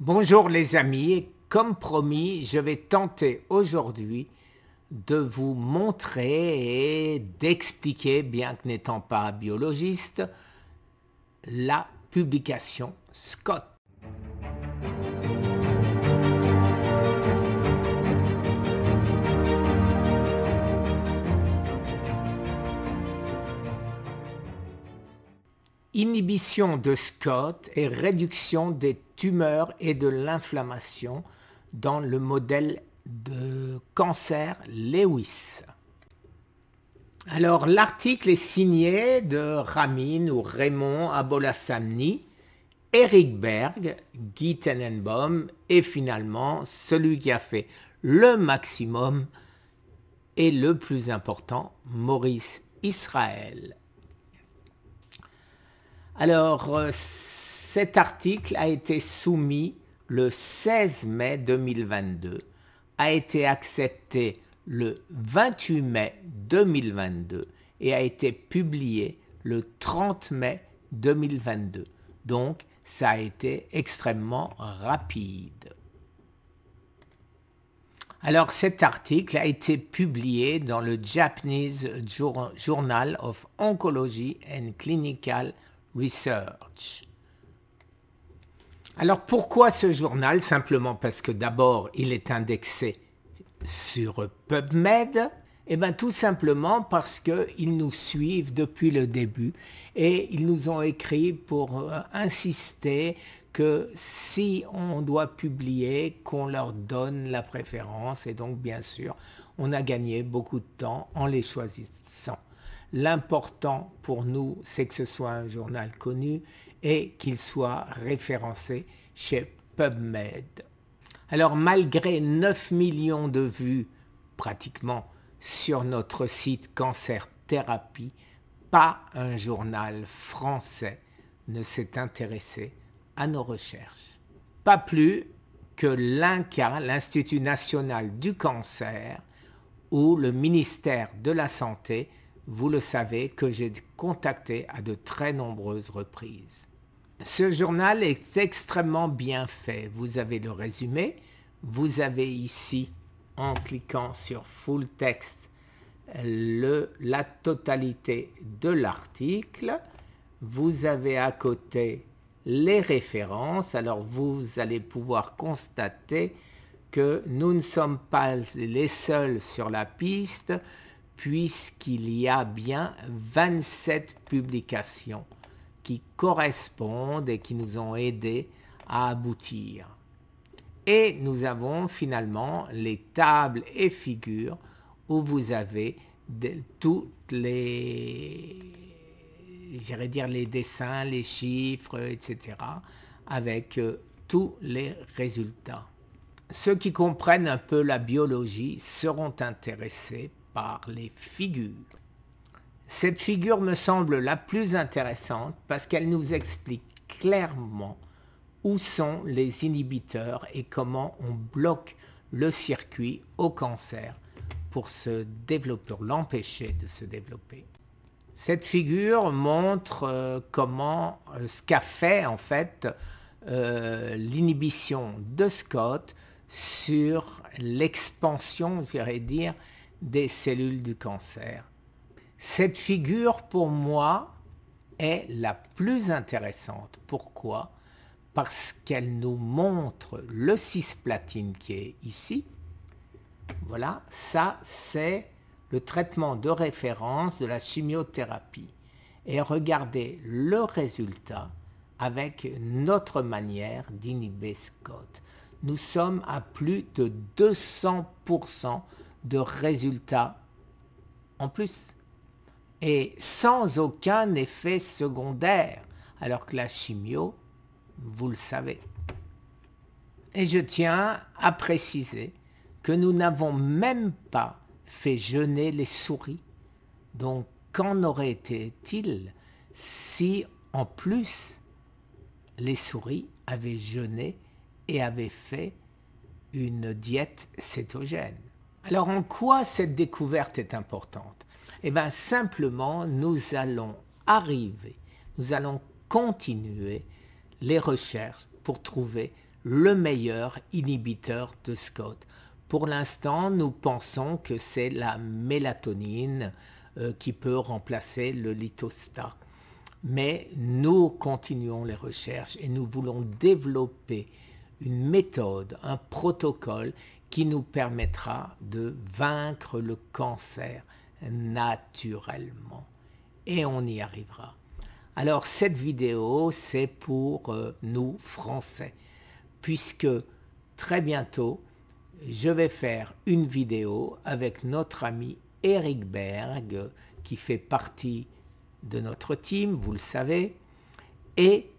Bonjour les amis, et comme promis, je vais tenter aujourd'hui de vous montrer et d'expliquer, bien que n'étant pas biologiste, la publication Scott. Inhibition de Scott et réduction des tumeurs et de l'inflammation dans le modèle de cancer Lewis. Alors l'article est signé de Ramin ou Raymond Abolhassamni, Eric Berg, Guy Tenenbaum et finalement celui qui a fait le maximum et le plus important, Maurice Israël. Alors, cet article a été soumis le 16 mai 2022, a été accepté le 28 mai 2022 et a été publié le 30 mai 2022. Donc, ça a été extrêmement rapide. Alors, cet article a été publié dans le Japanese Journal of Oncology and Clinical Research. Alors pourquoi ce journal? Simplement parce que d'abord il est indexé sur PubMed, et bien tout simplement parce qu'ils nous suivent depuis le début et ils nous ont écrit pour insister que si on doit publier, qu'on leur donne la préférence, et donc bien sûr on a gagné beaucoup de temps en les choisissant. L'important pour nous, c'est que ce soit un journal connu et qu'il soit référencé chez PubMed. Alors malgré 9 millions de vues pratiquement sur notre site Cancer Thérapie, pas un journal français ne s'est intéressé à nos recherches. Pas plus que l'INCa, l'Institut national du cancer, ou le ministère de la Santé, vous le savez, que j'ai contacté à de très nombreuses reprises. Ce journal est extrêmement bien fait. Vous avez le résumé, vous avez ici, en cliquant sur Full Text, la totalité de l'article. Vous avez à côté les références. Alors vous allez pouvoir constater que nous ne sommes pas les seuls sur la piste, puisqu'il y a bien 27 publications qui correspondent et qui nous ont aidés à aboutir. Et nous avons finalement les tables et figures où vous avez toutes les, j'allais dire les dessins, les chiffres, etc., avec tous les résultats. Ceux qui comprennent un peu la biologie seront intéressés par les figures. Cette figure me semble la plus intéressante parce qu'elle nous explique clairement où sont les inhibiteurs et comment on bloque le circuit au cancer pour se développer, pour l'empêcher de se développer. Cette figure montre comment ce qu'a fait en fait l'inhibition de Scott sur l'expansion, j'irais dire, des cellules du cancer. Cette figure, pour moi, est la plus intéressante. Pourquoi? Parce qu'elle nous montre le cisplatine qui est ici. Voilà, ça c'est le traitement de référence de la chimiothérapie. Et regardez le résultat avec notre manière d'inhiber Scott. Nous sommes à plus de 200% de résultats en plus. Et sans aucun effet secondaire, alors que la chimio, vous le savez. Et je tiens à préciser que nous n'avons même pas fait jeûner les souris. Donc, qu'en aurait été-il si, en plus, les souris avaient jeûné et avaient fait une diète cétogène? Alors, en quoi cette découverte est importante? Eh bien, simplement, nous allons arriver, nous allons continuer les recherches pour trouver le meilleur inhibiteur de SCOT. Pour l'instant, nous pensons que c'est la mélatonine qui peut remplacer le Lithostat. Mais nous continuons les recherches et nous voulons développer une méthode, un protocole qui nous permettra de vaincre le cancer naturellement. Et on y arrivera. Alors cette vidéo, c'est pour nous Français, puisque très bientôt, je vais faire une vidéo avec notre ami Eric Berg, qui fait partie de notre team, vous le savez, et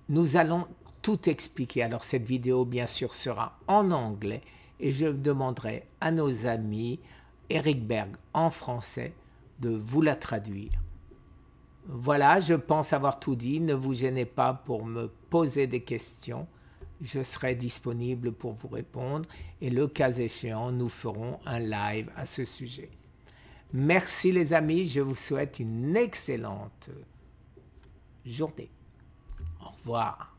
nous allons tout expliquer. Alors cette vidéo, bien sûr, sera en anglais, et je demanderai à nos amis Eric Berg en français de vous la traduire. Voilà, je pense avoir tout dit. Ne vous gênez pas pour me poser des questions. Je serai disponible pour vous répondre et le cas échéant, nous ferons un live à ce sujet. Merci les amis, je vous souhaite une excellente journée. Au revoir.